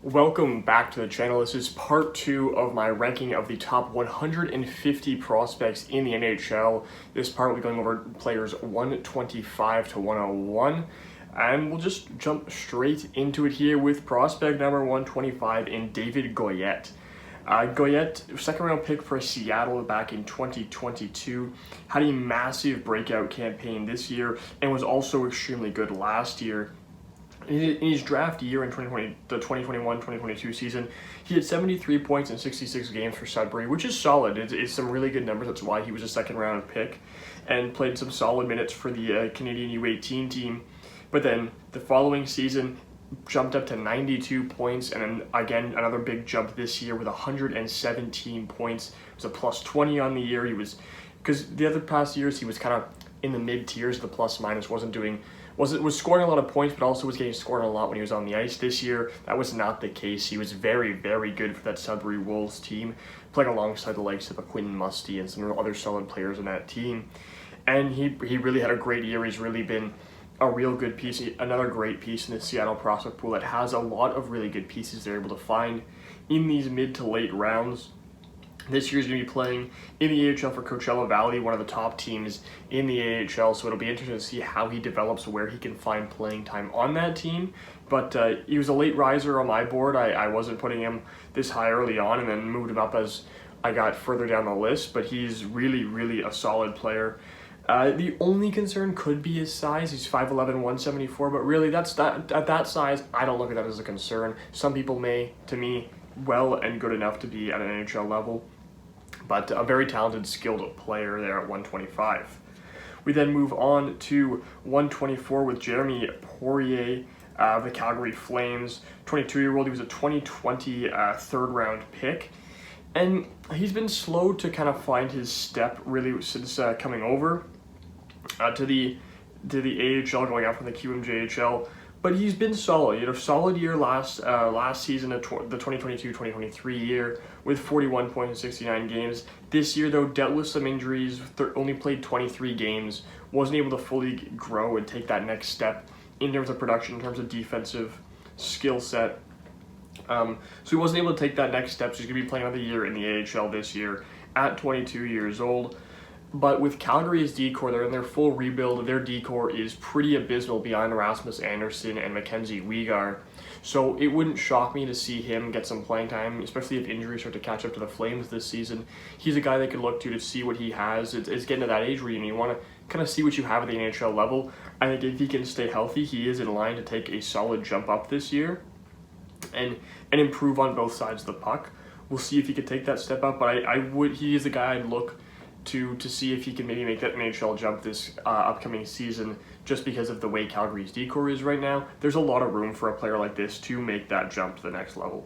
Welcome back to the channel. This is part 2 of my ranking of the top 150 prospects in the NHL. This part will be going over players 125 to 101. And we'll just jump straight into it here with prospect number 125 in David Goyette. Goyette, second round pick for Seattle back in 2022, had a massive breakout campaign this year and was also extremely good last year. In his draft year in the 2021-2022 season, he had 73 points in 66 games for Sudbury, which is solid. It's some really good numbers. That's why he was a second-round pick, and played some solid minutes for the Canadian U18 team. But then the following season, jumped up to 92 points, and then again another big jump this year with 117 points. It was a plus 20 on the year. He was, because the other past years he was kind of in the mid tiers of the plus minus, was scoring a lot of points, but also was getting scored a lot when he was on the ice. This year, that was not the case. He was very, very good for that Sudbury Wolves team, playing alongside the likes of a Quentin Musty and some other solid players on that team. And he really had a great year. He's really been a real good piece, another great piece in the Seattle prospect pool that has a lot of really good pieces they're able to find in these mid to late rounds. This year he's going to be playing in the AHL for Coachella Valley, one of the top teams in the AHL, so it'll be interesting to see how he develops, where he can find playing time on that team. But he was a late riser on my board. I wasn't putting him this high early on, and then moved him up as I got further down the list, but he's really, really a solid player. The only concern could be his size. He's 5'11", 174, but really at that size, I don't look at that as a concern. Some people may, to me, well and good enough to be at an NHL level, but a very talented, skilled player there at 125. We then move on to 124 with Jeremy Porier, the Calgary Flames, 22-year-old. He was a 2020 third-round pick, and he's been slow to kind of find his step really since coming over to the AHL, going out from the QMJHL. But he's been solid. He had a solid year last season, the 2022-2023 year, with 41 points in 69 games. This year, though, dealt with some injuries, only played 23 games, wasn't able to fully grow and take that next step in terms of production, in terms of defensive skill set. So he wasn't able to take that next step, so he's going to be playing another year in the AHL this year at 22 years old. But with Calgary's decor, they're in their full rebuild. Their decor is pretty abysmal behind Rasmus Anderson and Mackenzie Weegar. So it wouldn't shock me to see him get some playing time, especially if injuries start to catch up to the Flames this season. He's a guy they could look to see what he has. It's getting to that age where you want to kind of see what you have at the NHL level. I think if he can stay healthy, he is in line to take a solid jump up this year and improve on both sides of the puck. We'll see if he could take that step up, but he is a guy I'd look to see if he can maybe make that NHL jump this upcoming season, just because of the way Calgary's decor is right now. There's a lot of room for a player like this to make that jump to the next level.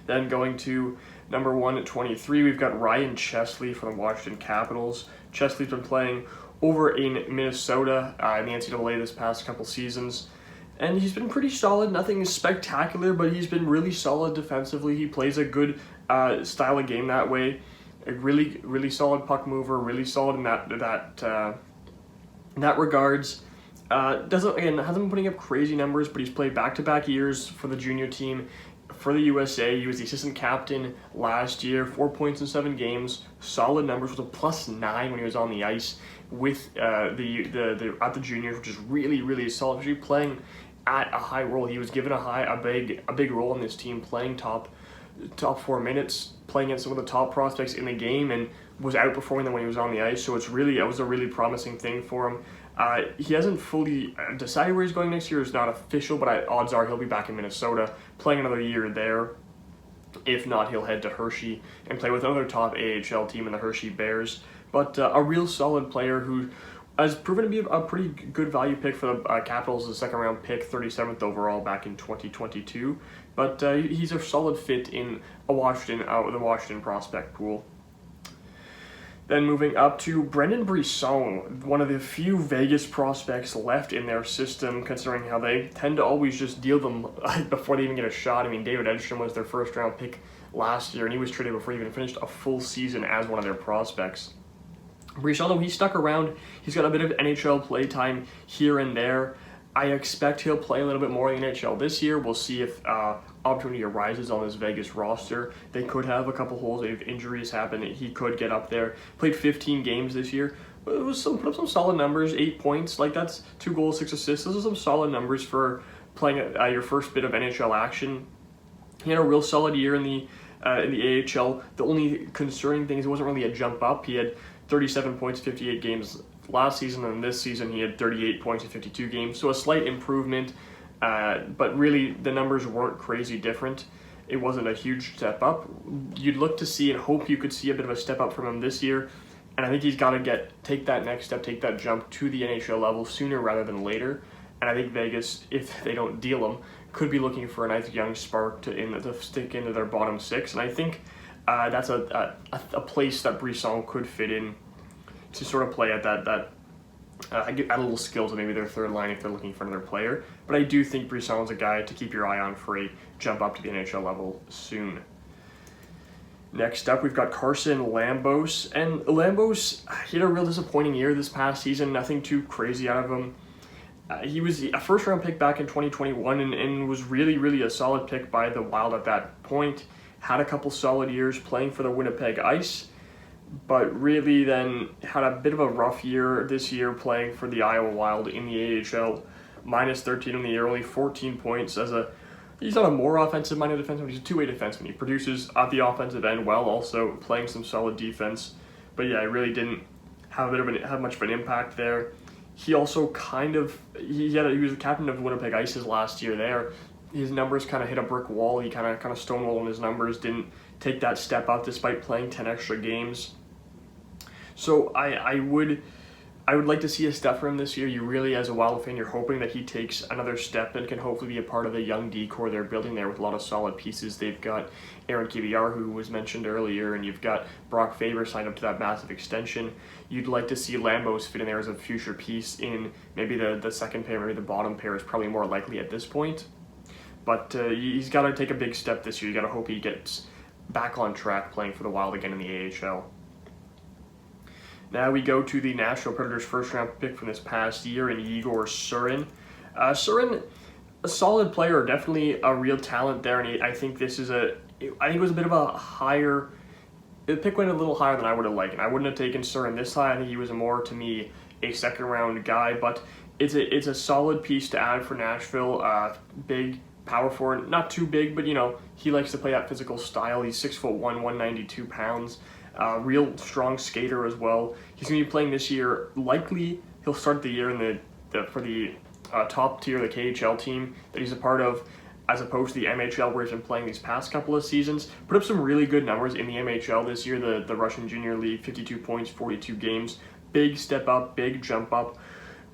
Then going to number 123, we've got Ryan Chesley from the Washington Capitals. Chesley's been playing over in Minnesota in the NCAA this past couple seasons, and he's been pretty solid. Nothing spectacular, but he's been really solid defensively. He plays a good style of game that way. A really, really solid puck mover, really solid in that regards. Hasn't been putting up crazy numbers, but he's played back-to-back years for the junior team for the USA. He was the assistant captain last year, 4 points in 7 games, solid numbers. Was a +9 when he was on the ice with at the juniors, which is really, really solid. Actually playing at a high role. He was given a big role in this team, playing top 4 minutes, playing against some of the top prospects in the game, and was outperforming them when he was on the ice. So it was a really promising thing for him. He hasn't fully decided where he's going next year. It's not official, but odds are he'll be back in Minnesota, playing another year there. If not, he'll head to Hershey and play with another top AHL team in the Hershey Bears. But a real solid player who has proven to be a pretty good value pick for the Capitals, the second-round pick, 37th overall back in 2022. But he's a solid fit in the Washington prospect pool. Then moving up to Brendan Brisson, one of the few Vegas prospects left in their system, considering how they tend to always just deal them before they even get a shot. I mean, David Edstrom was their first-round pick last year, and he was traded before he even finished a full season as one of their prospects. Brisson, though, he stuck around. He's got a bit of NHL play time here and there. I expect he'll play a little bit more in the NHL this year. We'll see if opportunity arises on this Vegas roster. They could have a couple holes if injuries happen. He could get up there. Played 15 games this year. It was put up some solid numbers, 8 points. Like, that's 2 goals, 6 assists. Those are some solid numbers for playing your first bit of NHL action. He had a real solid year in the AHL. The only concerning thing is it wasn't really a jump up. He had 37 points, 58 games last season, and this season he had 38 points in 52 games. So a slight improvement, but really the numbers weren't crazy different. It wasn't a huge step up. You'd look to see and hope you could see a bit of a step up from him this year. And I think he's got to take that next step, take that jump to the NHL level sooner rather than later. And I think Vegas, if they don't deal him, could be looking for a nice young spark to stick into their bottom 6. And I think that's a place that Brisson could fit in to sort of play at add a little skill to maybe their third line if they're looking for another player. But I do think Brisson's a guy to keep your eye on for a jump up to the NHL level soon. Next up, we've got Carson Lambos. And Lambos, he had a real disappointing year this past season. Nothing too crazy out of him. He was a first-round pick back in 2021 and was really, really a solid pick by the Wild at that point. Had a couple solid years playing for the Winnipeg Ice, but really then had a bit of a rough year this year playing for the Iowa Wild in the AHL. Minus 13 in the year, only 14 points he's not a more offensive-minded defenseman, he's a two-way defenseman. He produces at the offensive end well, also playing some solid defense. But yeah, he really didn't have much of an impact there. He also he was a captain of Winnipeg Ice's last year there. His numbers kind of hit a brick wall. He kind of stonewalled on his numbers, didn't take that step up despite playing 10 extra games. So I would like to see a step from him this year. You really, as a Wild fan, you're hoping that he takes another step and can hopefully be a part of the young D-core they're building there with a lot of solid pieces. They've got Aaron Kiviar, who was mentioned earlier, and you've got Brock Faber signed up to that massive extension. You'd like to see Lambos fit in there as a future piece in maybe the second pair, maybe the bottom pair is probably more likely at this point. But he's got to take a big step this year. You got to hope he gets back on track playing for the Wild again in the AHL. Now we go to the Nashville Predators' first-round pick from this past year in Evgeny Surin. Surin, a solid player, definitely a real talent there, and I think it was a bit of a higher. The pick went a little higher than I would have liked, and I wouldn't have taken Surin this high. I think he was more, to me, a second-round guy, but it's a solid piece to add for Nashville. Big power forward, not too big, but he likes to play that physical style. He's 6'1", 192 pounds. Real strong skater as well. He's going to be playing this year. Likely, he'll start the year in for the top tier, the KHL team that he's a part of, as opposed to the MHL where he's been playing these past couple of seasons. Put up some really good numbers in the MHL this year, the Russian Junior League, 52 points, 42 games. Big step up, big jump up.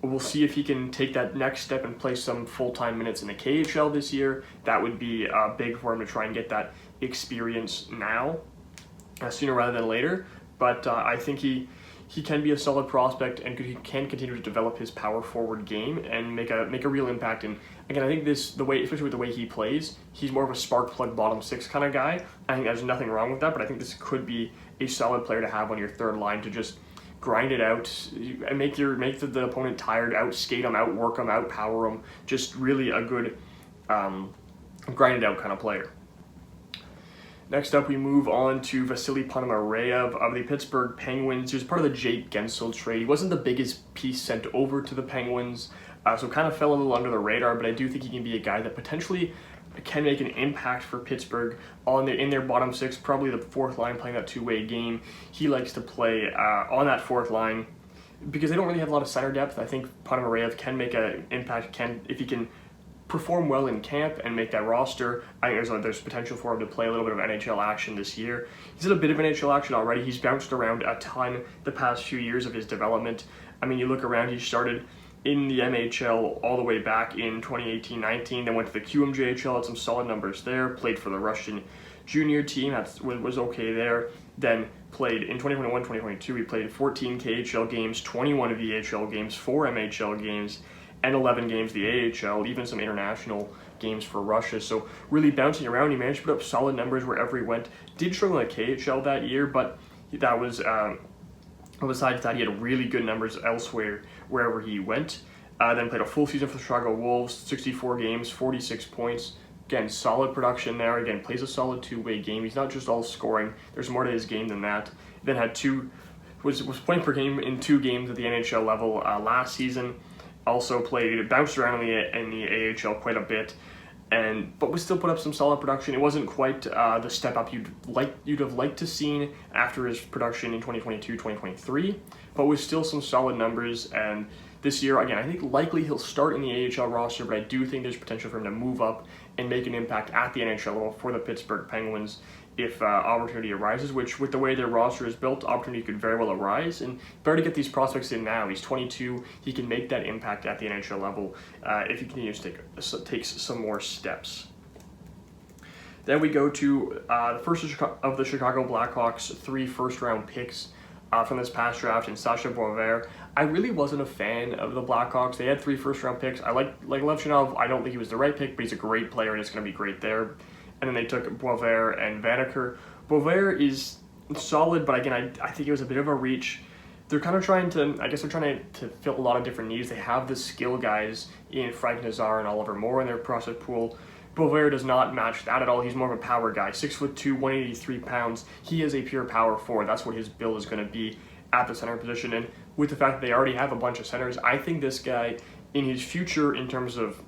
We'll see if he can take that next step and play some full-time minutes in the KHL this year. That would be big for him to try and get that experience now. Sooner rather than later, but I think he can be a solid prospect and he can continue to develop his power forward game and make a real impact. And again, I think especially with the way he plays, he's more of a spark plug bottom 6 kind of guy. I think there's nothing wrong with that, but I think this could be a solid player to have on your third line to just grind it out and make the opponent tired, out skate them, out work them, out power them. Just really a good grind it out kind of player. Next up, we move on to Vasily Ponomarev of the Pittsburgh Penguins. He was part of the Jake Gensel trade. He wasn't the biggest piece sent over to the Penguins, so kind of fell a little under the radar, but I do think he can be a guy that potentially can make an impact for Pittsburgh in their bottom 6, probably the fourth line playing that two-way game. He likes to play on that fourth line because they don't really have a lot of center depth. I think Ponomarev can make an impact, if he can perform well in camp and make that roster. I think there's potential for him to play a little bit of NHL action this year. He's had a bit of NHL action already. He's bounced around a ton the past few years of his development. I mean, you look around, he started in the NHL all the way back in 2018-19, then went to the QMJHL, had some solid numbers there, played for the Russian junior team, was okay there, then played in 2021-2022, he played 14 KHL games, 21 VHL games, 4 MHL games, and 11 games the AHL, even some international games for Russia. So really bouncing around, he managed to put up solid numbers wherever he went. Did struggle in the KHL that year, but that was besides that, he had really good numbers elsewhere wherever he went. Then played a full season for the Chicago Wolves, 64 games, 46 points. Again, solid production there. Again, plays a solid two-way game. He's not just all scoring. There's more to his game than that. Then had was point per game in 2 games at the NHL level last season. Also bounced around in the AHL quite a bit, but we still put up some solid production. It wasn't quite the step up you'd have liked to seen after his production in 2022, 2023, but with still some solid numbers. And this year, again, I think likely he'll start in the AHL roster, but I do think there's potential for him to move up and make an impact at the NHL level for the Pittsburgh Penguins if opportunity arises, which with the way their roster is built, opportunity could very well arise, and better to get these prospects in now. He's 22, he can make that impact at the NHL level if he continues to take some more steps. Then we go to the first of the Chicago Blackhawks 3 first-round picks from this past draft in Sasha Porier. I really wasn't a fan of the Blackhawks. They had 3 first-round picks. I like Levchinov. I don't think he was the right pick, but he's a great player and it's going to be great there. And then they took Porier and Vanacker. Porier is solid, but again, I think it was a bit of a reach. They're kind of trying to fill a lot of different needs. They have the skill guys in Frank Nazar and Oliver Moore in their prospect pool. Porier does not match that at all. He's more of a power guy, 6'2", 183 pounds. He is a pure power forward. That's what his build is going to be at the center position. And with the fact that they already have a bunch of centers, I think this guy, in his future, in terms of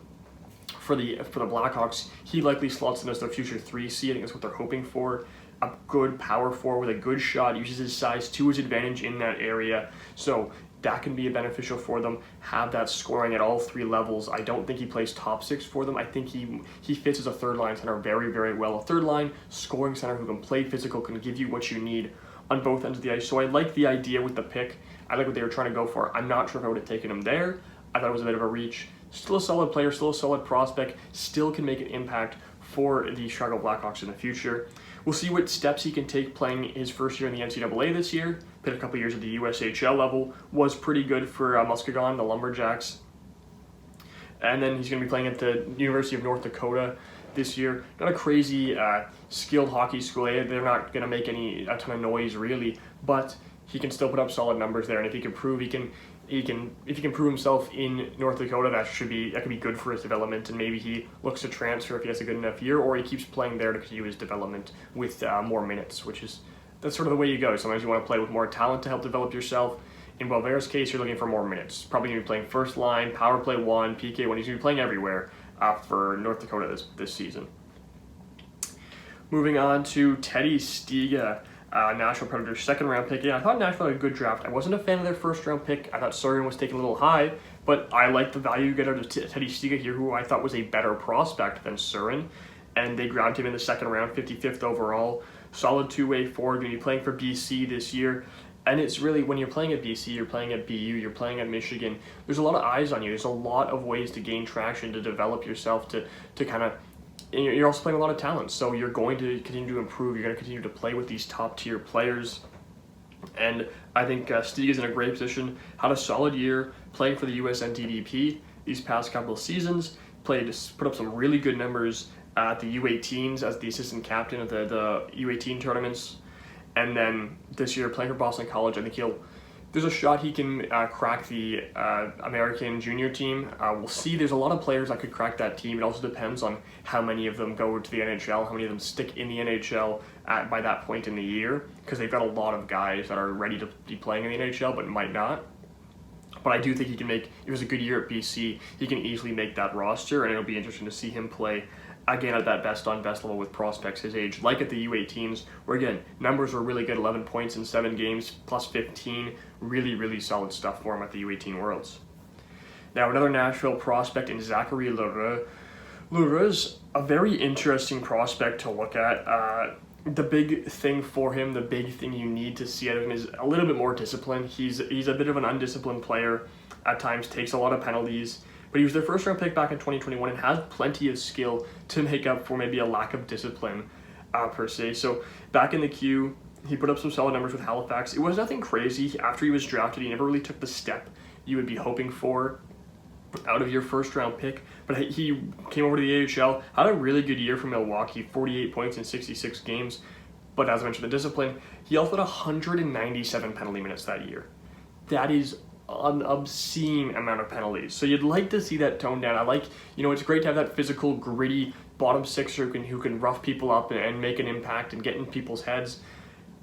for the Blackhawks, he likely slots in as their future 3C. I think that's what they're hoping for. A good power forward with a good shot, uses his size to his advantage in that area. So that can be beneficial for them. Have that scoring at all 3 levels. I don't think he plays top 6 for them. I think he fits as a third line center very, very well. A third line scoring center who can play physical, can give you what you need on both ends of the ice. So I like the idea with the pick. I like what they were trying to go for. I'm not sure if I would have taken him there. I thought it was a bit of a reach. Still a solid player, still a solid prospect, still can make an impact for the Chicago Blackhawks in the future. We'll see what steps he can take playing his first year in the NCAA this year. Played a couple years at the USHL level, was pretty good for Muskegon, the Lumberjacks. And then he's going to be playing at the University of North Dakota this year. Not a crazy skilled hockey school. They're not going to make a ton of noise really, but he can still put up solid numbers there. And if he can prove if he can prove himself in North Dakota, that could be good for his development, and maybe he looks to transfer if he has a good enough year, or he keeps playing there to continue his development with more minutes, that's sort of the way you go. Sometimes you want to play with more talent to help develop yourself. In Boisvert's case, you're looking for more minutes. Probably going to be playing first line, power play 1, PK 1. He's going to be playing everywhere for North Dakota this season. Moving on to Teddy Stiga, Nashville Predators 2nd round pick. Yeah, I thought Nashville had a good draft. I wasn't a fan of their 1st round pick. I thought Surin was taken a little high, but I like the value you get out of Teddy Stiga here, who I thought was a better prospect than Surin. And they grabbed him in the 2nd round, 55th overall. Solid two-way forward. Going to be playing for BC this year. And it's really, when you're playing at BC, you're playing at BU, you're playing at Michigan, there's a lot of eyes on you. There's a lot of ways to gain traction, to develop yourself, to kind of, and you're also playing a lot of talent, so you're going to continue to improve. You're going to continue to play with these top-tier players. And I think Stieg is in a great position. Had a solid year playing for the USNTDP these past couple of seasons. Put up some really good numbers at the U18s as the assistant captain of the U18 tournaments. And then this year playing for Boston College, I think there's a shot he can crack the American junior team. We'll see. There's a lot of players that could crack that team. It also depends on how many of them go to the NHL, how many of them stick in the NHL by that point in the year, because they've got a lot of guys that are ready to be playing in the NHL but might not. But I do think he can make, it was a good year at BC, he can easily make that roster, and it'll be interesting to see him play again at that best level with prospects his age, like at the U18s, where again, numbers were really good, 11 points in 7 games, plus 15, really, really solid stuff for him at the U18 Worlds. Now, another Nashville prospect in Zachary Li. Li's a very interesting prospect to look at. The big thing for him, the big thing you need to see out of him is a little bit more discipline. He's a bit of an undisciplined player, at times takes a lot of penalties, but he was their first round pick back in 2021 and has plenty of skill to make up for maybe a lack of discipline per se. So back in the queue, he put up some solid numbers with Halifax. It was nothing crazy. After he was drafted, he never really took the step you would be hoping for out of your first round pick, but he came over to the AHL, had a really good year for Milwaukee, 48 points in 66 games, but as I mentioned, the discipline, he also had 197 penalty minutes that year. That is an obscene amount of penalties. So you'd like to see that toned down. I like, it's great to have that physical, gritty bottom sixer who can rough people up and make an impact and get in people's heads.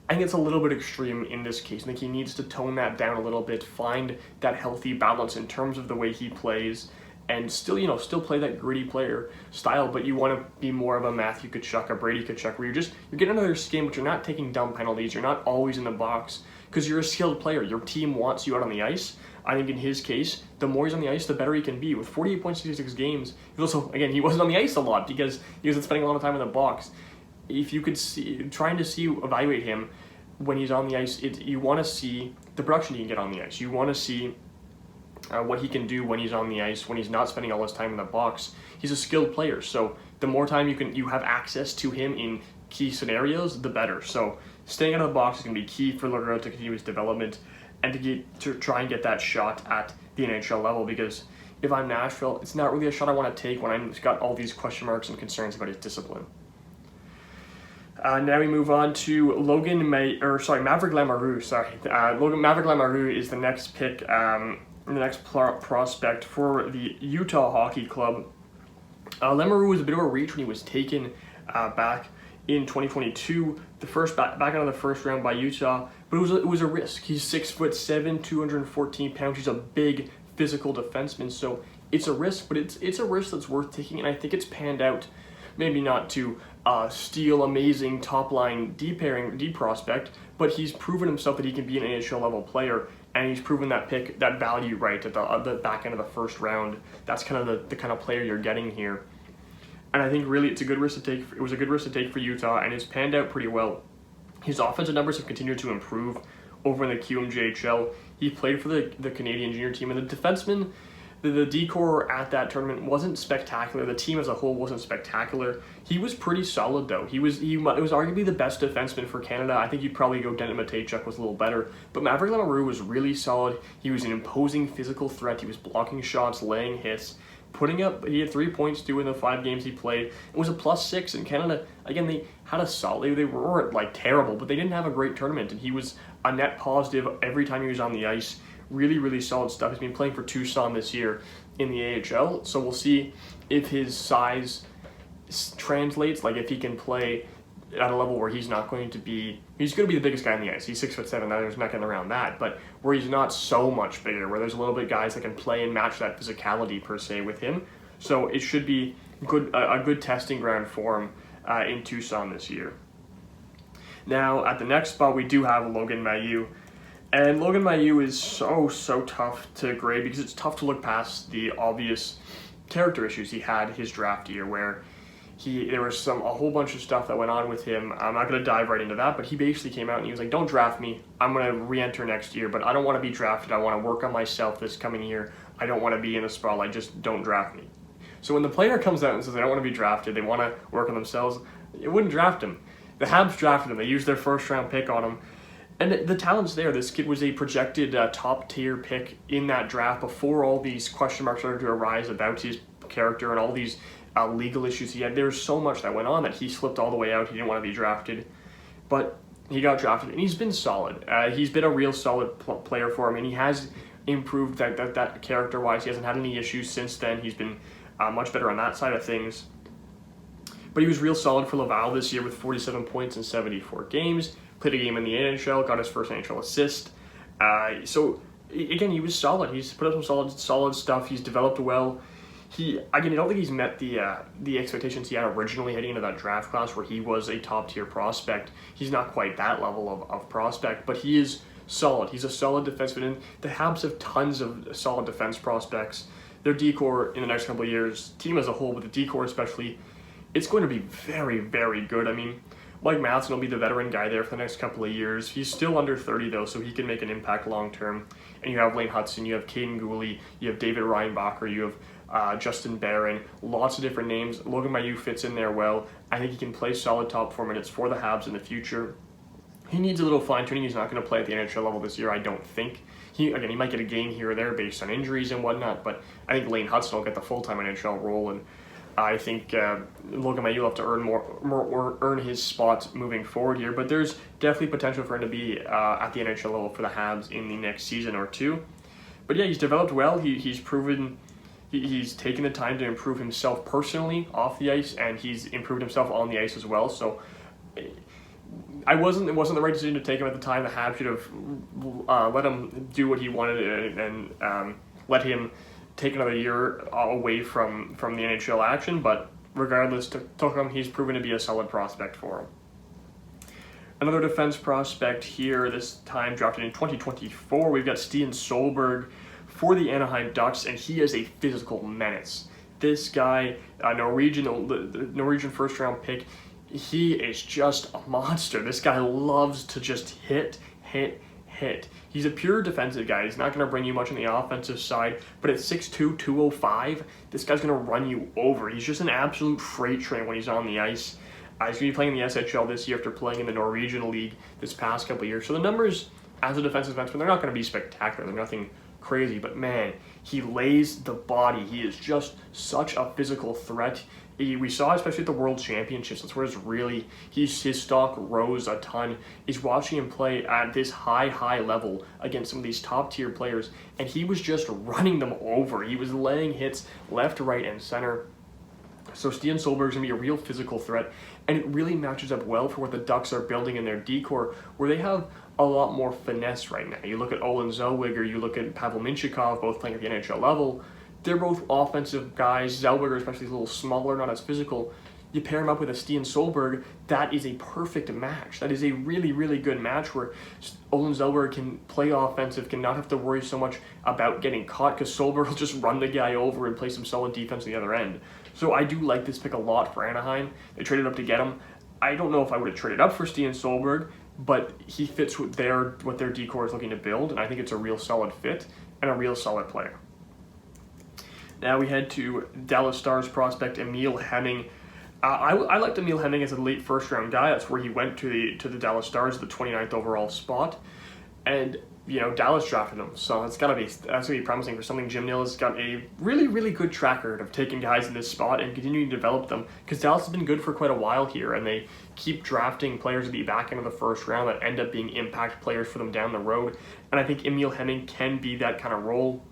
I think it's a little bit extreme in this case. I think he needs to tone that down a little bit, find that healthy balance in terms of the way he plays, and still play that gritty player style, but you want to be more of a Matthew Tkachuk, a Brady Tkachuk, where you're getting under their skin, but you're not taking dumb penalties, you're not always in the box, because you're a skilled player. Your team wants you out on the ice. I think in his case, the more he's on the ice, the better he can be. With 48.66 games, he wasn't on the ice a lot because he wasn't spending a lot of time in the box. If you could evaluate him when he's on the ice, you want to see the production he can get on the ice. You want to see what he can do when he's on the ice, when he's not spending all his time in the box. He's a skilled player, so the more time you have access to him in key scenarios, the better. So staying out of the box is going to be key for Lugaro to continue his development and to try and get that shot at the NHL level, because if I'm Nashville, it's not really a shot I want to take when I've got all these question marks and concerns about his discipline. Now we move on to Maverick Lamoureux. Maverick Lamoureux is the next pick, the next prospect for the Utah Hockey Club. Lamoureux was a bit of a reach when he was taken back in 2022, back out of the first round by Utah, but it was a risk. He's 6'7", 214 pounds. He's a big physical defenseman, so it's a risk, but it's a risk that's worth taking, and I think it's panned out. Maybe not to steal amazing top-line D prospect, but he's proven himself that he can be an NHL level player, and he's proven that value right at the back end of the first round. That's kind of the kind of player you're getting here. And I think really it's a good risk to take. It was a good risk to take for Utah, and it's panned out pretty well. His offensive numbers have continued to improve over in the QMJHL. He played for the Canadian junior team, and the defenseman, the D-core at that tournament wasn't spectacular. The team as a whole wasn't spectacular. He was pretty solid though. It was arguably the best defenseman for Canada. I think you'd probably go Denton Mateychuk was a little better, but Maverick Lamoureux was really solid. He was an imposing physical threat. He was blocking shots, laying hits, he had 3 points in the 5 games he played. It was a +6 in Canada. Again, they had a solid, they weren't like terrible, but they didn't have a great tournament, and he was a net positive every time he was on the ice. Really, really solid stuff. He's been playing for Tucson this year in the AHL, so we'll see if his size translates, like if he can play at a level where he's going to be the biggest guy on the ice. He's 6'7", there's not getting around that, but where he's not so much bigger, where there's a little bit guys that can play and match that physicality per se with him. So it should be a good testing ground for him in Tucson this year. Now at the next spot we do have Logan Mayu. And Logan Mayu is so tough to grade because it's tough to look past the obvious character issues he had his draft year, where there was a whole bunch of stuff that went on with him. I'm not going to dive right into that, but he basically came out and he was like, don't draft me. I'm going to re-enter next year, but I don't want to be drafted. I want to work on myself this coming year. I don't want to be in the spotlight. Just don't draft me. So when the player comes out and says they don't want to be drafted, they want to work on themselves, it wouldn't draft him. The Habs drafted him. They used their first-round pick on him. And the talent's there. This kid was a projected top-tier pick in that draft before all these question marks started to arise about his character and all these legal issues he had. There was so much that went on that he slipped all the way out. He didn't want to be drafted. But he got drafted, and he's been solid. He's been a real solid player for him, and he has improved that character-wise. He hasn't had any issues since then. He's been much better on that side of things. But he was real solid for Laval this year with 47 points in 74 games. Played a game in the NHL, got his first NHL assist. So again, he was solid. He's put up some solid stuff. He's developed well. I don't think he's met the expectations he had originally heading into that draft class, where he was a top tier prospect. He's not quite that level of prospect, but he is solid. He's a solid defenseman, and the Habs have tons of solid defense prospects. Their D-core in the next couple of years, team as a whole, but the D-core especially, it's going to be very, very good. I mean, Mike Matheson will be the veteran guy there for the next couple of years. He's still under 30 though, so he can make an impact long term. And you have Lane Hudson, you have Caden Gooley, you have David Reinbacher, you have Justin Barron, lots of different names. Logan Mayu fits in there well. I think he can play solid top 4 minutes for the Habs in the future. He needs a little fine tuning. He's not going to play at the NHL level this year, I don't think. He might get a game here or there based on injuries and whatnot, but I think Lane Hudson will get the full-time NHL role, and I think Logan Mayu will have to earn his spot moving forward here, but there's definitely potential for him to be at the NHL level for the Habs in the next season or two. But yeah, he's developed well. He's proven he's taken the time to improve himself personally off the ice, and he's improved himself on the ice as well. So it wasn't the right decision to take him at the time. The Habs should have let him do what he wanted and let take another year away from the NHL action, but regardless, took him. He's proven to be a solid prospect for him. Another defense prospect here, this time drafted in 2024, we've got Sten Soberg for the Anaheim Ducks, and he is a physical menace. This guy, the Norwegian first-round pick, he is just a monster. This guy loves to just hit. He's a pure defensive guy. He's not going to bring you much on the offensive side, but at 6'2", 205, this guy's going to run you over. He's just an absolute freight train when he's on the ice. He's going to be playing in the SHL this year after playing in the Norwegian League this past couple of years. So the numbers as a defensive defenseman, they're not going to be spectacular. They're nothing crazy, but man, he lays the body. He is just such a physical threat. We saw, especially at the World Championships, that's where his stock rose a ton, is watching him play at this high level against some of these top-tier players, and he was just running them over. He was laying hits left, right, and center. So Sten Soberg is going to be a real physical threat, and it really matches up well for what the Ducks are building in their decor, where they have a lot more finesse right now. You look at Olen Zellweger, you look at Pavel Mintyukov, both playing at the NHL level. They're both offensive guys. Zellweger, especially, is a little smaller, not as physical. You pair him up with a Sten Soberg, that is a perfect match. That is a really good match where Olen Zellweger can play offensive, can not have to worry so much about getting caught, because Soberg will just run the guy over and play some solid defense on the other end. So I do like this pick a lot for Anaheim. They traded up to get him. I don't know if I would have traded up for Sten Soberg, but he fits what their decor is looking to build, and I think it's a real solid fit and a real solid player. Now we head to Dallas Stars prospect Emil Heming. I liked Emil Heming as a late first-round guy. That's where he went to the Dallas Stars, the 29th overall spot, and Dallas drafted him. So that's gonna be promising for something. Jim Nill has got a really good track record of taking guys in this spot and continuing to develop them, because Dallas has been good for quite a while here, and they keep drafting players at the back end of the first round that end up being impact players for them down the road. And I think Emil Heming can be that kind of role.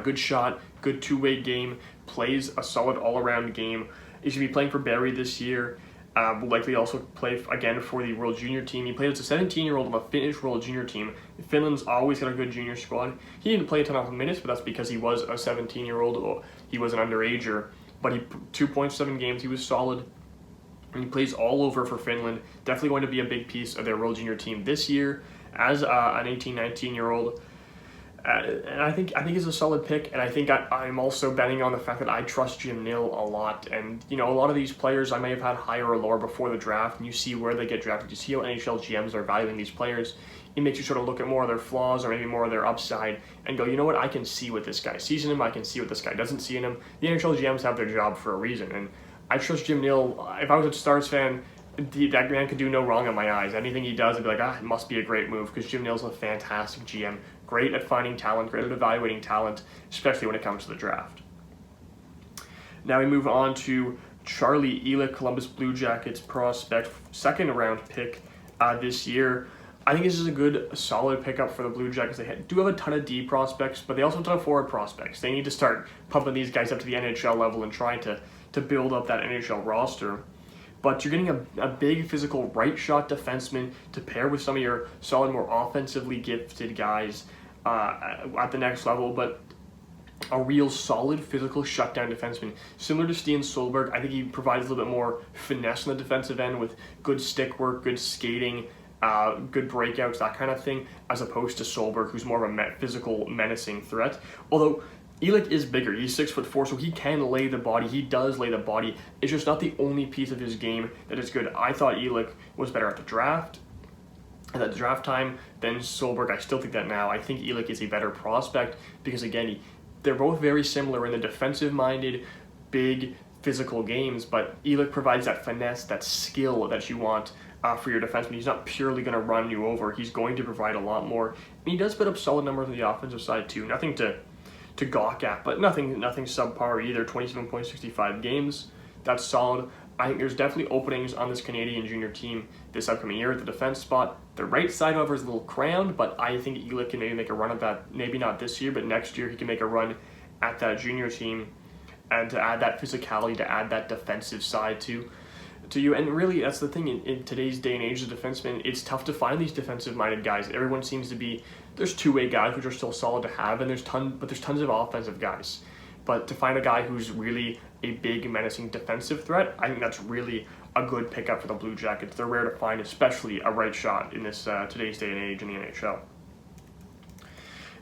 Good shot, good two-way game, plays a solid all-around game. He should be playing for Barrie this year. Will likely also play again for the World Junior team. He played as a 17-year-old on the Finnish World Junior team. Finland's always got a good junior squad. He didn't play a ton of minutes, but that's because he was a 17-year-old. He was an underager. But 2.7 games, he was solid. And he plays all over for Finland. Definitely going to be a big piece of their World Junior team this year as an 18, 19-year-old. And I think he's a solid pick, and I think I'm also betting on the fact that I trust Jim Nill a lot. And a lot of these players I may have had higher or lower before the draft, and you see where they get drafted, you see how NHL GMs are valuing these players. It makes you sort of look at more of their flaws or maybe more of their upside and go, you know what, I can see what this guy sees in him, I can see what this guy doesn't see in him. The NHL GMs have their job for a reason, and I trust Jim Nill. If I was a Stars fan, that man could do no wrong in my eyes. Anything he does, I'd be like, it must be a great move, because Jim Nill's a fantastic GM. Great at finding talent, great at evaluating talent, especially when it comes to the draft. Now we move on to Charlie Ehrlich, Columbus Blue Jackets prospect, second-round pick this year. I think this is a good, solid pickup for the Blue Jackets. They do have a ton of D prospects, but they also have a ton of forward prospects. They need to start pumping these guys up to the NHL level and trying to build up that NHL roster. But you're getting a big physical right shot defenseman to pair with some of your solid, more offensively gifted guys at the next level, but a real solid physical shutdown defenseman. Similar to Sten Soberg, I think he provides a little bit more finesse on the defensive end with good stick work, good skating, good breakouts, that kind of thing, as opposed to Soberg, who's more of a physical, menacing threat. Although Ehrlich is bigger. He's 6'4", so he can lay the body. He does lay the body. It's just not the only piece of his game that is good. I thought Ehrlich was better at the draft time than Soberg. I still think that now. I think Ehrlich is a better prospect because, again, they're both very similar in the defensive-minded, big, physical games, but Ehrlich provides that finesse, that skill that you want for your defenseman. He's not purely going to run you over. He's going to provide a lot more. And he does put up solid numbers on the offensive side, too. Nothing to gawk at, but nothing subpar either. 27.65 games. That's solid. I think there's definitely openings on this Canadian junior team this upcoming year at the defense spot. The right side, however, is a little crammed, but I think Eli can maybe make a run at that, maybe not this year, but next year he can make a run at that junior team, and to add that physicality, to add that defensive side to you. And really, that's the thing, in today's day and age as a defenseman, it's tough to find these defensive-minded guys. Everyone seems to be, there's two-way guys, which are still solid to have, and there's tons of offensive guys. But to find a guy who's really a big, menacing defensive threat, I think that's really a good pickup for the Blue Jackets. They're rare to find, especially a right shot in this today's day and age in the NHL.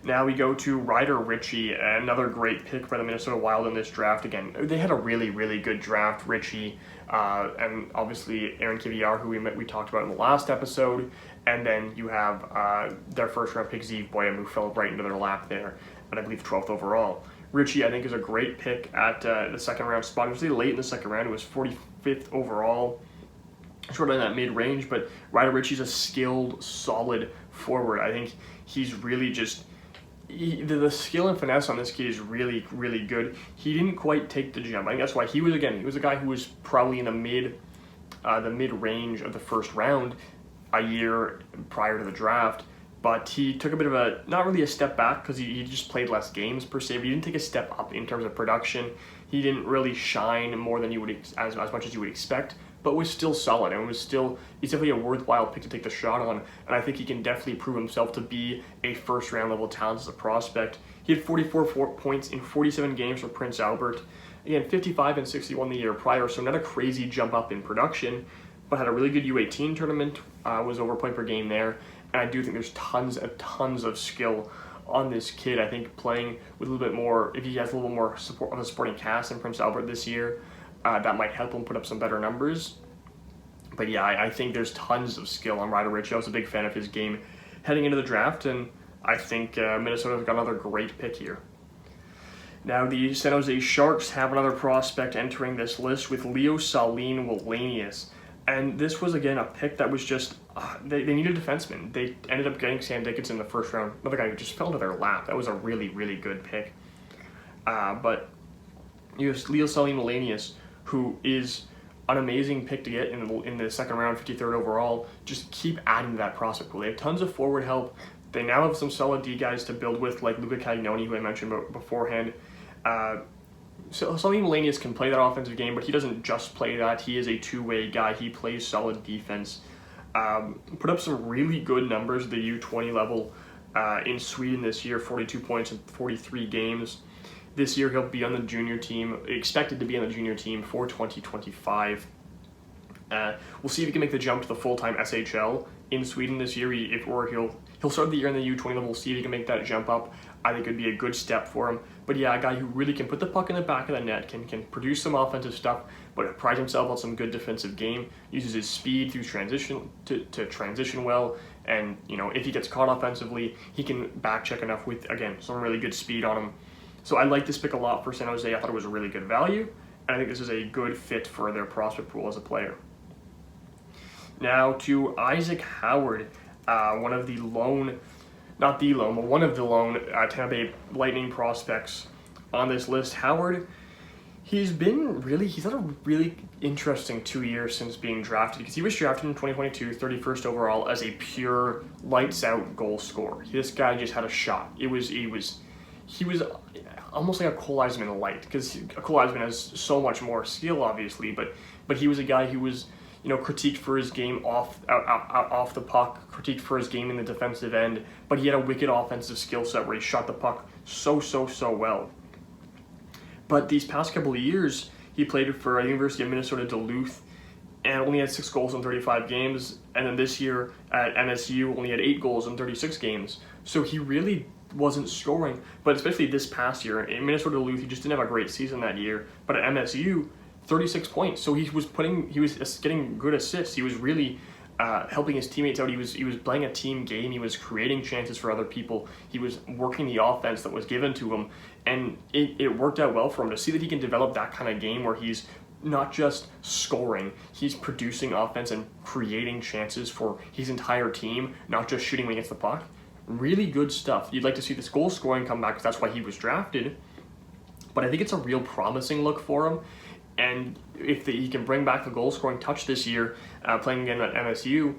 Now we go to Ryder Rich, another great pick for the Minnesota Wild in this draft. Again, they had a really, really good draft. Richie, and obviously Aaron Kiviar, who we talked about in the last episode. And then you have their first-round pick, Zeev Boyum, who fell right into their lap there at, I believe, 12th overall. Richie, I think, is a great pick at the second-round spot. It was really late in the second round. It was 45th overall, sort of in that mid-range. But Ryder Richie's a skilled, solid forward. I think he's really just... the skill and finesse on this kid is really, really good. He didn't quite take the jump. I think that's why he was a guy who was probably in the mid-range of the first round a year prior to the draft. But he took a bit of a, not really a step back, because he just played less games per se, but he didn't take a step up in terms of production. He didn't really shine more than you would, as much as you would expect, but was still solid, and he's definitely a worthwhile pick to take the shot on, and I think he can definitely prove himself to be a first-round level talent as a prospect. He had 44 points in 47 games for Prince Albert. Again, 55 and 61 the year prior, so not a crazy jump up in production, but had a really good U18 tournament, was over point per game there, and I do think there's tons of skill on this kid. I think playing with a little bit more, if he has a little more support on the supporting cast in Prince Albert this year, that might help him put up some better numbers. But yeah, I think there's tons of skill on Ryder Rich. I was a big fan of his game heading into the draft, and I think Minnesota's got another great pick here. Now the San Jose Sharks have another prospect entering this list with Leo Saline Wallenius. And this was, again, a pick that was just, they needed a defenseman. They ended up getting Sam Dickinson in the first round, another guy who just fell to their lap. That was a really, really good pick. But you have Leo Saline Wallenius, who is an amazing pick to get in the second round, 53rd overall. Just keep adding to that prospect pool. They have tons of forward help. They now have some solid D guys to build with, like Luca Cagnoni, who I mentioned beforehand. So Saline Wallenius can play that offensive game, but he doesn't just play that. He is a two-way guy. He plays solid defense. Put up some really good numbers at the U20 level in Sweden this year, 42 points in 43 games. This year he'll be on the junior team, expected to be on the junior team for 2025. We'll see if he can make the jump to the full-time SHL in Sweden this year, or he'll start the year in the U20 level. We'll see if he can make that jump up. I think it would be a good step for him. But yeah, a guy who really can put the puck in the back of the net, can produce some offensive stuff, but prides himself on some good defensive game, uses his speed through transition to transition well, and if he gets caught offensively, he can back check enough with, again, some really good speed on him. So I like this pick a lot for San Jose. I thought it was a really good value, and I think this is a good fit for their prospect pool as a player. Now to Isaac Howard, one of the lone Tampa Bay Lightning prospects on this list. Howard, he's had a really interesting 2 years since being drafted, because he was drafted in 2022, 31st overall, as a pure lights-out goal scorer. This guy just had a shot. He was almost like a Cole Eisman light, because Cole Eisman has so much more skill, obviously, but he was a guy who was critiqued for his game off the puck, critiqued for his game in the defensive end, but he had a wicked offensive skill set where he shot the puck so well. But these past couple of years, he played for University of Minnesota Duluth and only had 6 goals in 35 games, and then this year at MSU only had 8 goals in 36 games. So he really wasn't scoring, but especially this past year in Minnesota Duluth, he just didn't have a great season that year. But at MSU, 36 points. So he was getting good assists. He was really helping his teammates out. He was playing a team game. He was creating chances for other people. He was working the offense that was given to him, and it worked out well for him. To see that he can develop that kind of game where he's not just scoring, he's producing offense and creating chances for his entire team, not just shooting against the puck. Really good stuff. You'd like to see this goal scoring come back, because that's why he was drafted. But I think it's a real promising look for him. And if he can bring back the goal-scoring touch this year, playing again at MSU,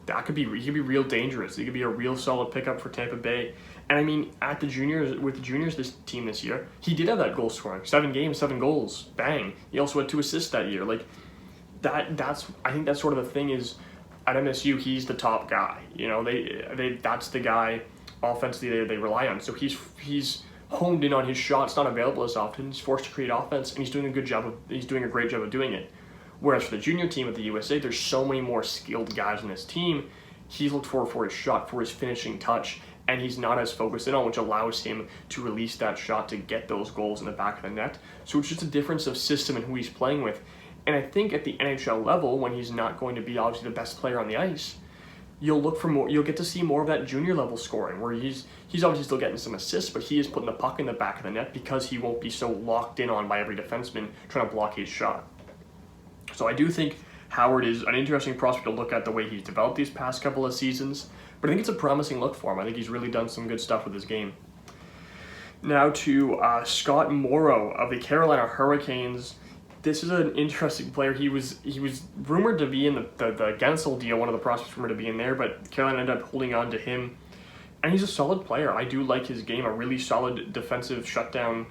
he could be real dangerous. He could be a real solid pickup for Tampa Bay. And I mean, with the juniors this team this year, he did have that goal scoring. 7 games, 7 goals, bang. He also had 2 assists that year. Like I think that's sort of the thing is, at MSU he's the top guy. You know, that's the guy offensively they rely on. So he's honed in on his shot. It's not available as often. He's forced to create offense, and he's doing a great job of doing it. Whereas for the junior team at the USA, there's so many more skilled guys on this team. He's looked for his shot, for his finishing touch, and he's not as focused in on, which allows him to release that shot to get those goals in the back of the net. So it's just a difference of system and who he's playing with. And I think at the NHL level, when he's not going to be obviously the best player on the ice, you'll get to see more of that junior level scoring, where he's obviously still getting some assists, but he is putting the puck in the back of the net because he won't be so locked in on by every defenseman trying to block his shot. So I do think Howard is an interesting prospect to look at the way he's developed these past couple of seasons, but I think it's a promising look for him. I think he's really done some good stuff with his game. Now to Scott Morrow of the Carolina Hurricanes. This is an interesting player. He was rumored to be in the Gensel deal, one of the prospects rumored to be in there, but Carolina ended up holding on to him. And he's a solid player. I do like his game, a really solid defensive shutdown.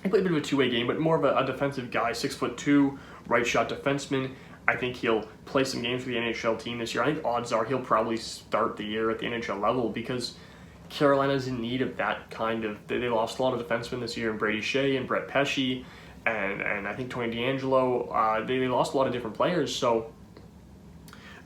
He played a bit of a two-way game, but more of a defensive guy, 6'2", right shot defenseman. I think he'll play some games for the NHL team this year. I think odds are he'll probably start the year at the NHL level because Carolina's in need of that kind of. They lost a lot of defensemen this year in Brady Shea and Brett Pesce, and I think Tony DeAngelo. They lost a lot of different players, so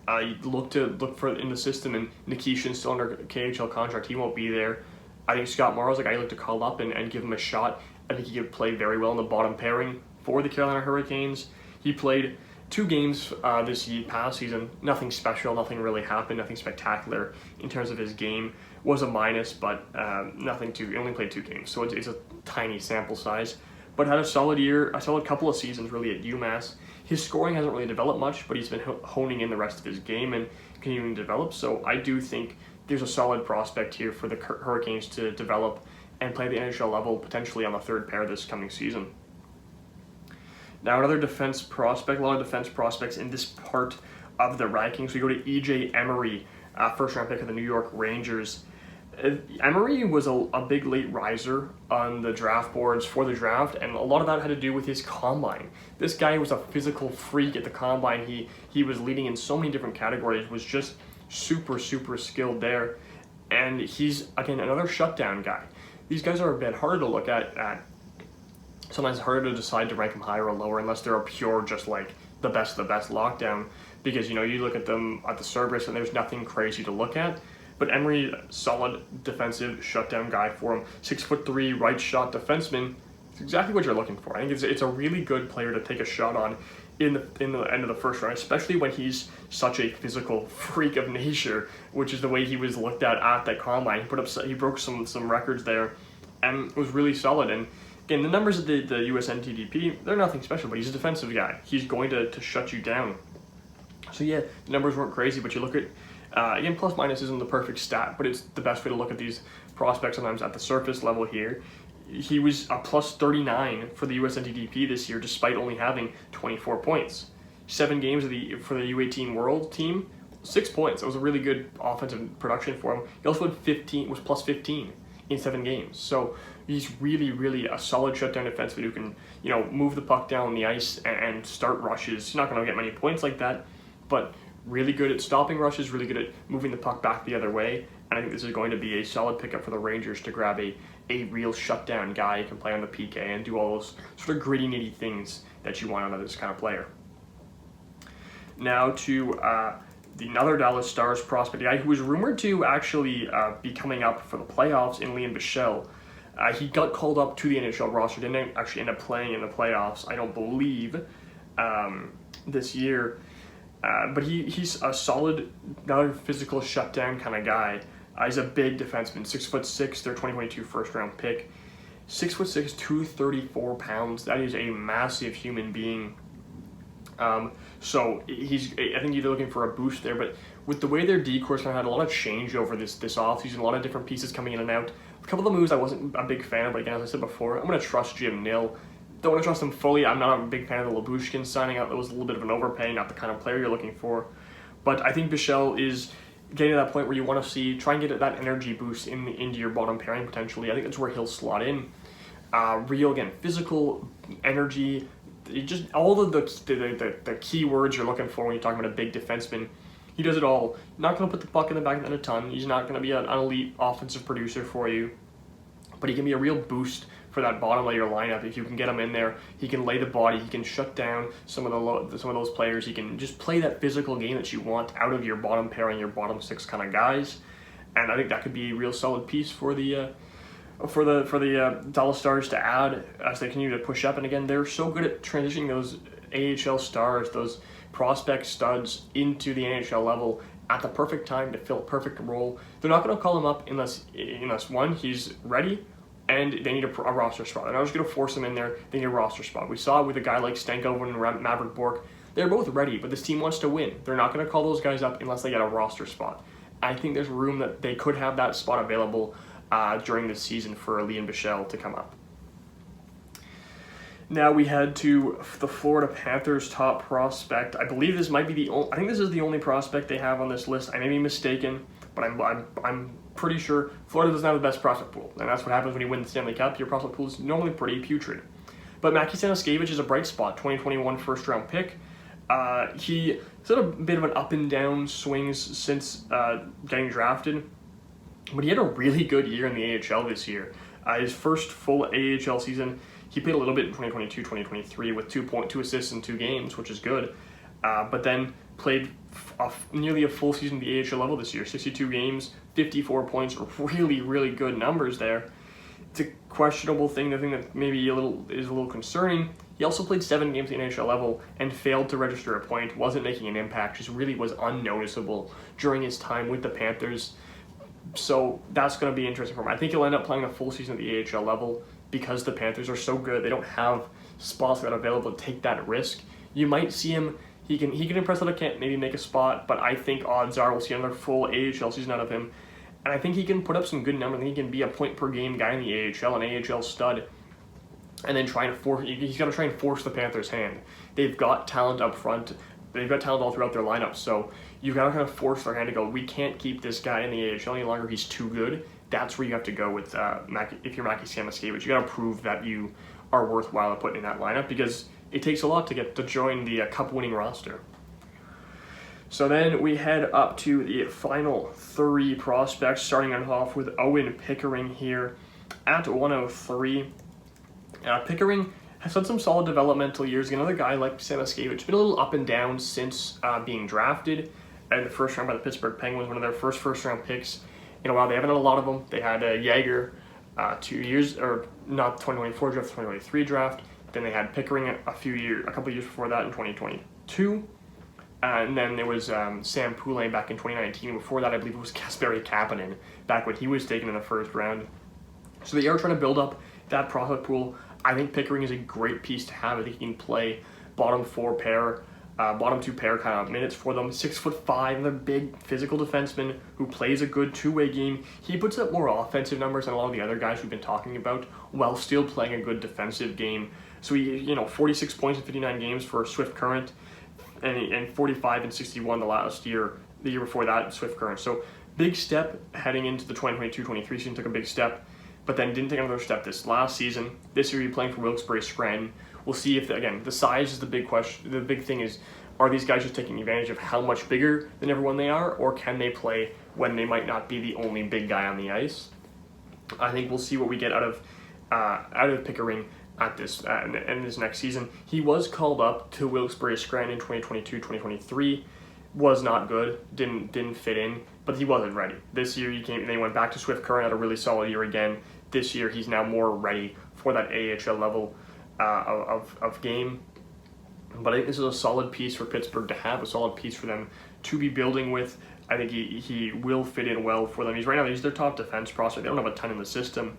you look for in the system. And Nikishin's still under KHL contract; he won't be there. I think Scott Morrow's a guy you look to call up and give him a shot. I think he could play very well in the bottom pairing for the Carolina Hurricanes. He played 2 games this past season. Nothing special, nothing really happened, nothing spectacular in terms of his game. Was a minus, but nothing too. He only played 2 games, so it's a tiny sample size. But had a solid year, a solid couple of seasons really at UMass. His scoring hasn't really developed much, but he's been honing in the rest of his game and continuing to develop. So I do think there's a solid prospect here for the Hurricanes to develop and play the NHL level potentially on the 3rd pair this coming season. Now another defense prospect, a lot of defense prospects in this part of the rankings. We go to EJ Emry, first round pick of the New York Rangers. Emry was a big late riser on the draft boards for the draft, and a lot of that had to do with his combine. This guy was a physical freak at the combine. He was leading in so many different categories, was just super skilled there, and he's, again, another shutdown guy. These guys are a bit harder to look at. Sometimes harder to decide to rank them higher or lower unless they're a pure, just like the best of the best lockdown, because you look at them at the surface and there's nothing crazy to look at. But Emry, solid defensive shutdown guy for him, 6'3", right shot defenseman. It's exactly what you're looking for. I think it's a really good player to take a shot on in the end of the first round, especially when he's such a physical freak of nature, which is the way he was looked at the combine. He broke some records there, and was really solid. And again, the numbers of the USNTDP, they're nothing special, but he's a defensive guy. He's going to shut you down. So yeah, the numbers weren't crazy, but you look at, again, plus minus isn't the perfect stat, but it's the best way to look at these prospects sometimes at the surface level here. He was a plus 39 for the USNTDP this year, despite only having 24 points. 7 games for the U18 World team, 6 points. It was a really good offensive production for him. He also was plus 15 in 7 games. So he's really a solid shutdown defenseman who can, move the puck down the ice and start rushes. He's not going to get many points like that, but really good at stopping rushes, really good at moving the puck back the other way. And I think this is going to be a solid pickup for the Rangers to grab a real shutdown guy who can play on the PK and do all those sort of gritty, nitty things that you want out of this kind of player. Now to another Dallas Stars prospect, a guy who was rumored to actually be coming up for the playoffs in Liam Bichelle. He got called up to the NHL roster, didn't actually end up playing in the playoffs, I don't believe, this year. But he's a solid, another physical shutdown kind of guy. He's a big defenseman, 6'6", their 2022 first round pick. 6'6", 234 pounds. That is a massive human being. So I think you're looking for a boost there, but with the way their D-course had a lot of change over this offseason, a lot of different pieces coming in and out. A couple of the moves I wasn't a big fan of, but again, as I said before, I'm going to trust Jim Nill. don't want to trust him fully. I'm not a big fan of the Labushkin signing out. That was a little bit of an overpay, not the kind of player you're looking for. But I think Bichelle is getting to that point where you want to try and get that energy boost into your bottom pairing potentially. I think that's where he'll slot in. Real, again, physical, energy, just all of the key words you're looking for when you're talking about a big defenseman. He does it all. Not going to put the puck in the back of the net a ton. He's not going to be an elite offensive producer for you. But he can be a real boost for that bottom of your lineup. If you can get him in there, he can lay the body. He can shut down some of those players. He can just play that physical game that you want out of your bottom pairing, your bottom six kind of guys. And I think that could be a real solid piece for the Dallas Stars to add as they continue to push up. And again, they're so good at transitioning those AHL stars, those prospect studs into the NHL level at the perfect time to fill a perfect role. They're not going to call him up unless one, he's ready, and they need a roster spot. They're not just going to force him in there. They need a roster spot. We saw it with a guy like Stankoven and Maverick Bourque. They're both ready, but this team wants to win. They're not going to call those guys up unless they get a roster spot. I think there's room that they could have that spot available during this season for Li and Bichelle to come up. Now we head to the Florida Panthers top prospect. I believe this might be I think this is the only prospect they have on this list. I may be mistaken, but I'm pretty sure Florida doesn't have the best prospect pool, and that's what happens when you win the Stanley Cup. Your prospect pool is normally pretty putrid. But Mack Sanos is a bright spot, 2021 first-round pick. He's had a bit of an up and down swings since getting drafted, but he had a really good year in the AHL this year. His first full AHL season, he played a little bit in 2022-2023 with 2 assists in 2 games, which is good. But then played nearly a full season at the AHL level this year, 62 games, 54 points, really, really good numbers there. It's a questionable thing, the thing that maybe is a little concerning. He also played 7 games at the NHL level and failed to register a point, wasn't making an impact, just really was unnoticeable during his time with the Panthers. So that's going to be interesting for him. I think he'll end up playing a full season at the AHL level because the Panthers are so good. They don't have spots that are available to take that risk. You might see him. He can impress out of camp, maybe make a spot, but I think odds are we'll see another full AHL season out of him. And I think he can put up some good numbers. I think he can be a point-per-game guy in the AHL, an AHL stud, and then he's got to try and force the Panthers' hand. They've got talent up front. They've got talent all throughout their lineup, so you've got to kind of force their hand to go, we can't keep this guy in the AHL any longer. He's too good. That's where you have to go with if you're Mack Sanos. You got to prove that you are worthwhile at putting in that lineup because it takes a lot to get to join the cup-winning roster. So then we head up to the final 3 prospects, starting off with Owen Pickering here at 103. Pickering has had some solid developmental years. Another guy like Samaskevich, been a little up and down since being drafted in the first round by the Pittsburgh Penguins, one of their first-round picks in a while. They haven't had a lot of them. They had Jaeger 2 years, or not 2024 draft, 2023 draft. Then they had Pickering a couple years before that in 2022. And then there was Sam Poulin back in 2019. Before that, I believe it was Kasperi Kapanen back when he was taken in the first round. So they are trying to build up that prospect pool. I think Pickering is a great piece to have. I think he can play bottom 2 pair kind of minutes for them. 6'5", a big physical defenseman who plays a good two-way game. He puts up more offensive numbers than a lot of the other guys we've been talking about, while still playing a good defensive game. So he, 46 points in 59 games for Swift Current, and 45 and 61 the year before that, Swift Current. So big step heading into the 2022-23 season. Took a big step, but then didn't take another step this last season. This year, he's playing for Wilkes-Barre Scranton. We'll see if, the size is the big question. The big thing is, are these guys just taking advantage of how much bigger than everyone they are, or can they play when they might not be the only big guy on the ice? I think we'll see what we get out of Pickering at this in this next season. He was called up to Wilkes-Barre Scranton in 2022-2023. Was not good. Didn't fit in, but he wasn't ready. This year he came and they went back to Swift Current, had a really solid year again. This year he's now more ready for that AHL level of game. But I think this is a solid piece for Pittsburgh to have, a solid piece for them to be building with. I think he will fit in well for them. He's their top defense prospect. They don't have a ton in the system,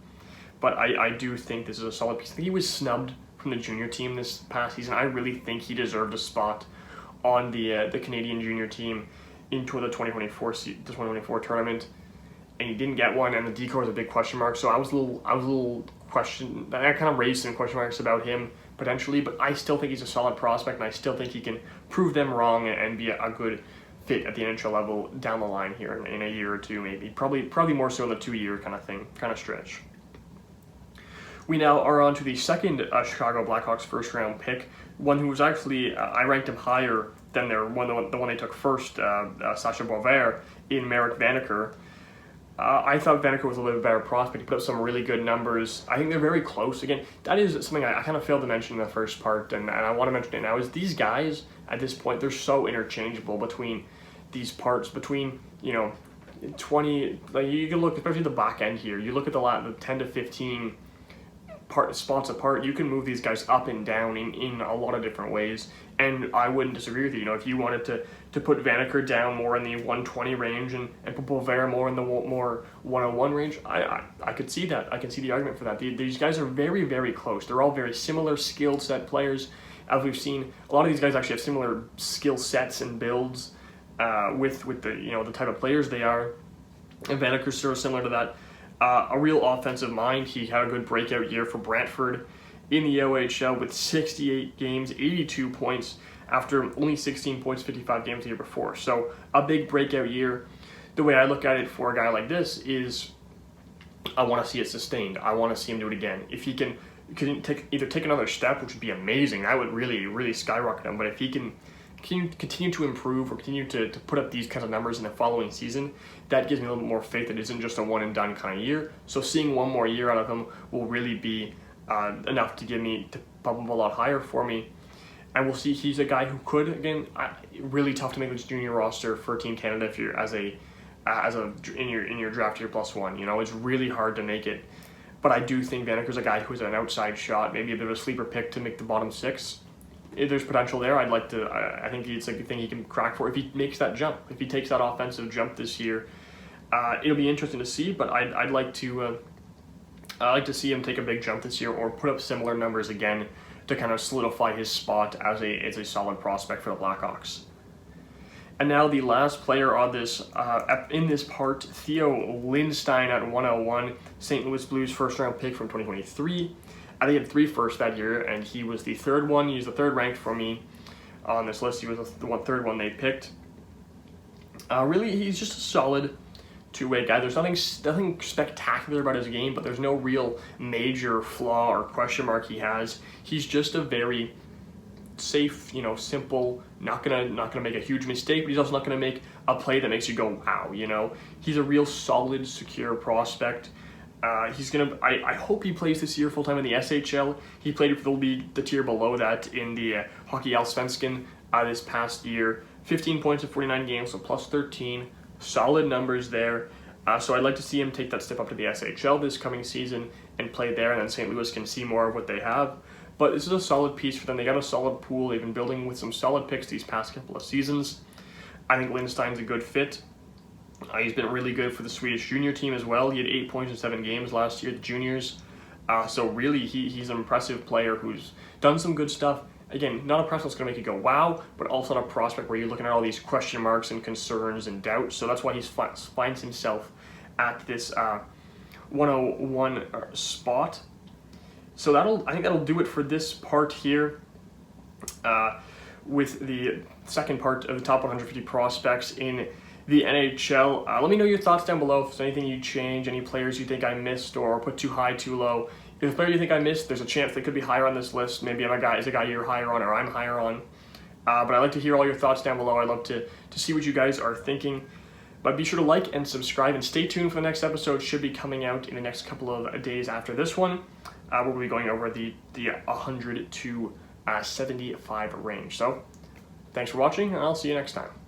but I do think this is a solid piece. I think he was snubbed from the junior team this past season. I really think he deserved a spot on the Canadian junior team into the 2024 tournament, and he didn't get one. And the decor was a big question mark. So I was a little question. I kind of raised some question marks about him potentially, but I still think he's a solid prospect, and I still think he can prove them wrong and be a good fit at the NHL level down the line here in a year or two, maybe. Probably more so in the 2-year kind of thing, kind of stretch. We now are on to the second Chicago Blackhawks first-round pick, one who was actually, I ranked him higher than the one they took first, Sacha Boisvert, in Merrick Vaneker. I thought Vaneker was a little bit better prospect. He put up some really good numbers. I think they're very close. Again, that is something I kind of failed to mention in the first part, and I want to mention it now, is these guys, at this point, they're so interchangeable between these parts, between, 20, like you can look, especially the back end here, you look at the 10 to 15 spots apart, you can move these guys up and down in a lot of different ways, and I wouldn't disagree with you. If you wanted to put Vaneker down more in the 120 range and put Boisvert more in the more 101 range, I could see that. I can see the argument for that. These guys are very, very close. They're all very similar skill set players. As we've seen, a lot of these guys actually have similar skill sets and builds with the the type of players they are. And Vaneker's sort of similar to that. A real offensive mind. He had a good breakout year for Brantford in the OHL with 68 games, 82 points after only 16 points, 55 games the year before. So a big breakout year. The way I look at it for a guy like this is I want to see it sustained. I want to see him do it again. If he can either take another step, which would be amazing, that would really, really skyrocket him. But if he can continue to improve or continue to put up these kinds of numbers in the following season, that gives me a little bit more faith that it isn't just a one and done kind of year. So seeing one more year out of him will really be enough to bump him a lot higher for me. And we'll see. He's a guy who could, again, really tough to make this junior roster for Team Canada if you're in your draft year +1. It's really hard to make it. But I do think Vaneker's a guy who's an outside shot, maybe a bit of a sleeper pick to make the bottom 6. If there's potential there, I think it's a good thing he can crack for if he makes that jump. If he takes that offensive jump this year, it'll be interesting to see. But I'd like to see him take a big jump this year or put up similar numbers again to kind of solidify his spot as a solid prospect for the Blackhawks. And now the last player on this in this part, Theo Lindstein at 101, St. Louis Blues first-round pick from 2023. I think he had 3 firsts that year, and he was the third one. He was the third ranked for me on this list. He was the third one they picked. Really, he's just a solid two-way guy. There's nothing spectacular about his game, but there's no real major flaw or question mark he has. He's just a very safe, simple, not gonna make a huge mistake, but he's also not gonna make a play that makes you go, wow, He's a real solid, secure prospect. I hope he plays this year full-time in the SHL. He played for the tier below that in the Hockey Allsvenskan this past year. 15 points in 49 games, so +13. Solid numbers there. So I'd like to see him take that step up to the SHL this coming season and play there, and then St. Louis can see more of what they have. But this is a solid piece for them. They got a solid pool. They've been building with some solid picks these past couple of seasons. I think Lindstein's a good fit. He's been really good for the Swedish junior team as well. He had 8 points in 7 games last year, the juniors. So really, he's an impressive player who's done some good stuff. Again, not a prospect that's going to make you go, wow, but also not a prospect where you're looking at all these question marks and concerns and doubts. So that's why he finds himself at this 101 spot. So I think that'll do it for this part here with the second part of the top 150 prospects in the NHL. Let me know your thoughts down below. If there's anything you'd change, any players you think I missed or put too high, too low. If there's a player you think I missed, there's a chance they could be higher on this list. Maybe is a guy you're higher on or I'm higher on. But I'd like to hear all your thoughts down below. I'd love to see what you guys are thinking. But be sure to like and subscribe and stay tuned for the next episode. Should be coming out in the next couple of days after this one. We'll be going over the 100 to 75 range. So thanks for watching, and I'll see you next time.